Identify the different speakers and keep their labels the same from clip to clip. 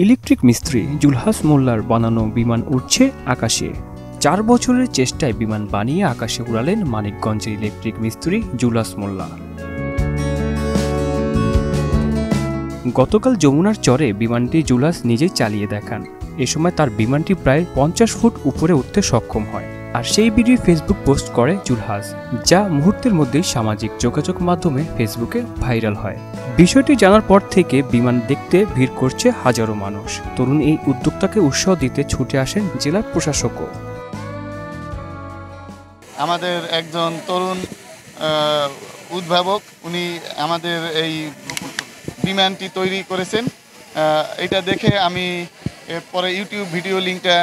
Speaker 1: Electric মিস্ত্রি জুলহাস মোল্লার বানানো বিমান উঠছে আকাশে। 4 বছরের চেষ্টায় বিমান বানিয়ে আকাশে উড়ালেন মানিকগঞ্জের ইলেকট্রিক মিস্ত্রি জুলহাস মোল্লা। গতকাল যমুনার চরে বিমানটি জুলহাস নিজেই চালিয়ে দেখান। এ সময় তার বিমানটি প্রায় 50 ফুট উপরে উঠতে সক্ষম হয়। আর সেই ভিডিও ফেসবুক পোস্ট করে জুলহাস, যা মুহূর্তের মধ্যেই সামাজিক যোগাযোগ মাধ্যমে ফেসবুকে ভাইরাল হয়। বিষয়টি জানার পর থেকে বিমান দেখতে ভিড় করছে হাজারো মানুষ। তরুণ এই উদ্যোক্তাকে উৎসাহ দিতে ছুটে আসেন জেলা প্রশাসকও।
Speaker 2: আমাদের একজন তরুণ উদ্ভাবক, উনি আমাদের এই বিমানটি তৈরি করেছেন। এটা দেখে আমি পরে ইউটিউব ভিডিও লিঙ্কটা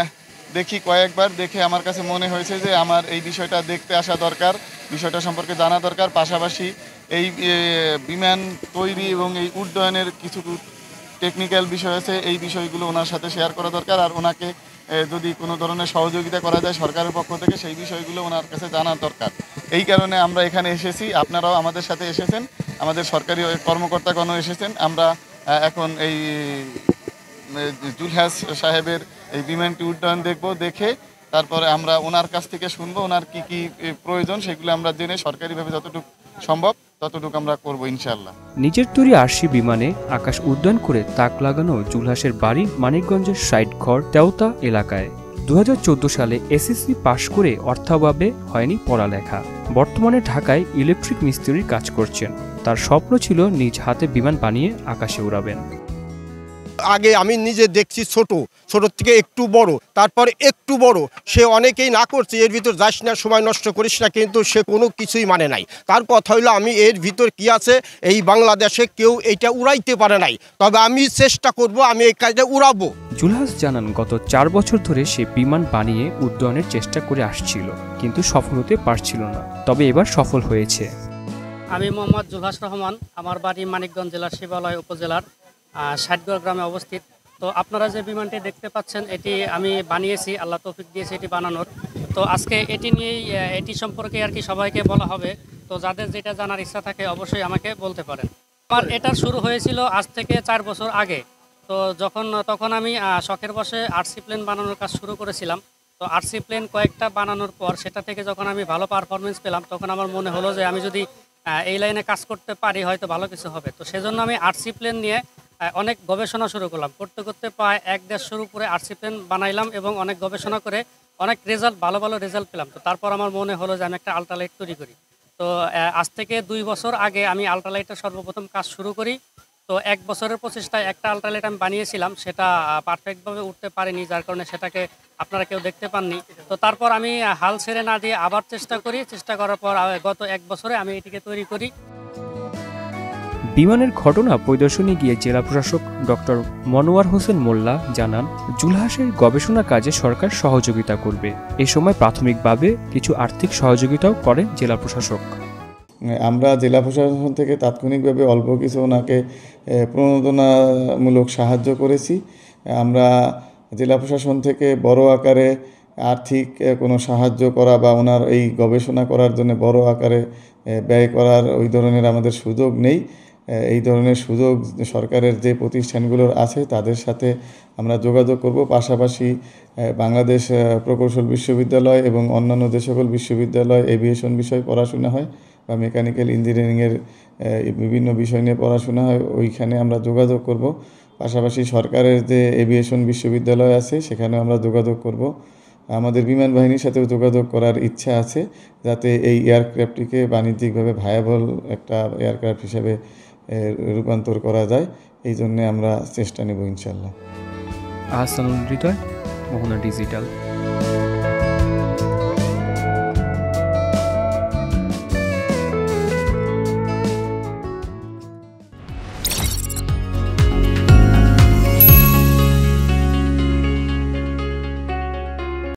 Speaker 2: দেখি কয়েকবার, দেখে আমার কাছে মনে হয়েছে যে আমার এই বিষয়টা দেখতে আসা দরকার, বিষয়টা সম্পর্কে জানা দরকার। পাশাপাশি এই বিমান তৈরি এবং এই উড্ডয়নের কিছু টেকনিক্যাল বিষয় আছে, এই বিষয়গুলো ওনার সাথে শেয়ার করা দরকার। আর ওনাকে যদি কোনো ধরনের সহযোগিতা করা যায় সরকারের পক্ষ থেকে, সেই বিষয়গুলো ওনার কাছে জানার দরকার। এই কারণে আমরা এখানে এসেছি, আপনারাও আমাদের সাথে এসেছেন, আমাদের সরকারি কর্মকর্তাগণও এসেছেন। আমরা এখন এই জুলহাস সাহেবের এই বিমানটি উড্ডয়ন দেখব, দেখে তারপরে আমরা ওনার কাছ থেকে শুনবো ওনার কি কি প্রয়োজন, সেগুলো আমরা জেনে সরকারিভাবে যতটুকু সম্ভব ততটুকু আমরা করবো ইনশাআল্লাহ।
Speaker 1: নিজের তৈরি আরশি বিমানে আকাশ উড্ডয়ন করে তাক লাগানো জুলহাসের বাড়ি মানিকগঞ্জের সাইডঘর তেওতা এলাকায়। 2014 সালে এসএসসি পাশ করে অর্থাভাবে হয়নি পড়ালেখা। বর্তমানে ঢাকায় ইলেকট্রিক মিস্ত্রির কাজ করছেন। তার স্বপ্ন ছিল নিজ হাতে বিমান বানিয়ে আকাশে উড়াবেন।
Speaker 3: আগে আমি নিজে দেখছি ছোট থেকে একটু বড়, তারপরে একটু বড়। সে অনেকেই না করছে এর ভিতর যাস না, সময় নষ্ট করিস না, কিন্তু সে কোনো কিছুই মানে নাই। তার কথা হইলো আমি এর ভিতর কি আছে এই বাংলাদেশে কেউ এইটা উড়াইতে পারে নাই, তবে আমি চেষ্টা করব, আমি এই কাজটা উড়াবো।
Speaker 1: জুলহাস জানান, গত 4 বছর ধরে সে বিমান বানিয়ে উড্ডয়নের চেষ্টা করে আসছিল, কিন্তু সফল হতে পারছিল না। তবে এবার সফল হয়েছে।
Speaker 4: আমি মোহাম্মদ জুলহাস রহমান, আমার বাড়ি মানিকগঞ্জ জেলার শিবালয় উপজেলার সাইডঘর গ্রামে অবস্থিত। তো আপনারা যে বিমানটি দেখতে পাচ্ছেন, এটি আমি বানিয়েছি, আল্লাহ তৌফিক দিয়েছে এটি বানানোর। তো আজকে এটি নিয়েই এটি সম্পর্কে আর কি সবাইকে বলা হবে। তো যাদের যেটা জানার ইচ্ছা থাকে অবশ্যই আমাকে বলতে পারেন। আমার এটা শুরু হয়েছিল আজ থেকে 4 বছর আগে। তো তখন আমি শখের বসে আরসি প্লেন বানানোর কাজ শুরু করেছিলাম। তো আরসি প্লেন কয়েকটা বানানোর পর সেটা থেকে যখন আমি ভালো পারফরমেন্স পেলাম, তখন আমার মনে হলো যে আমি যদি এই লাইনে কাজ করতে পারি হয়তো ভালো কিছু হবে। তো সেজন্য আমি আরসি প্লেন নিয়ে অনেক গবেষণা শুরু করলাম। করতে প্রায় 1-1.5 উপরে আরসি প্লেন বানাইলাম এবং অনেক গবেষণা করে অনেক ভালো রেজাল্ট পেলাম। তো তারপর আমার মনে হলো যে আমি একটা আল্ট্রালাইট তৈরি করি। তো আজ থেকে 2 বছর আগে আমি আল্ট্রালাইটের সর্বপ্রথম কাজ শুরু করি। তো 1 বছরের প্রচেষ্টায় একটা আল্ট্রালাইট আমি বানিয়েছিলাম, সেটা পারফেক্টভাবে উঠতে পারিনি, যার কারণে সেটাকে আপনারা কেউ দেখতে পাননি। তো তারপর আমি হাল ছেড়ে না দিয়ে আবার চেষ্টা করার পর গত 1 বছরে আমি এটিকে তৈরি করি।
Speaker 1: বিমানের ঘটনা পরিদর্শনে গিয়ে জেলা প্রশাসক ডক্টর মনোয়ার হোসেন মোল্লা জানান, জুলহাসের গবেষণা কাজে সরকার সহযোগিতা করবে। এ সময় প্রাথমিকভাবে কিছু আর্থিক সহযোগিতাও করেন জেলা প্রশাসক।
Speaker 2: আমরা জেলা প্রশাসন থেকে তাৎক্ষণিকভাবে অল্প কিছু ওনাকে প্রণোদনামূলক সাহায্য করেছি। আমরা জেলা প্রশাসন থেকে বড় আকারে আর্থিক কোনো সাহায্য করা বা ওনার এই গবেষণা করার জন্য বড় আকারে ব্যয় করার ওই ধরনের আমাদের সুযোগ নেই। এই ধরনের সুযোগ সরকারের যে প্রতিষ্ঠানগুলোর আছে তাদের সাথে আমরা যোগাযোগ করব। পাশাপাশি বাংলাদেশ প্রকৌশল বিশ্ববিদ্যালয় এবং অন্যান্য যে সকল বিশ্ববিদ্যালয় এভিয়েশন বিষয়ে পড়াশোনা হয় বা মেকানিক্যাল ইঞ্জিনিয়ারিংয়ের বিভিন্ন বিষয় নিয়ে পড়াশোনা হয়, ওইখানে আমরা যোগাযোগ করব। পাশাপাশি সরকারের যে এভিয়েশন বিশ্ববিদ্যালয় আছে সেখানেও আমরা যোগাযোগ করব। আমাদের বিমান বাহিনীর সাথেও যোগাযোগ করার ইচ্ছা আছে, যাতে এই এয়ারক্রাফটটিকে বাণিজ্যিকভাবে ভায়াবল একটা এয়ারক্রাফট হিসেবে রূপান্তর করা যায়। এই জন্যে আমরা চেষ্টা নেব ইনশাল্লাহ।
Speaker 1: আহসানুল হৃদয়, মোহনা ডিজিটাল।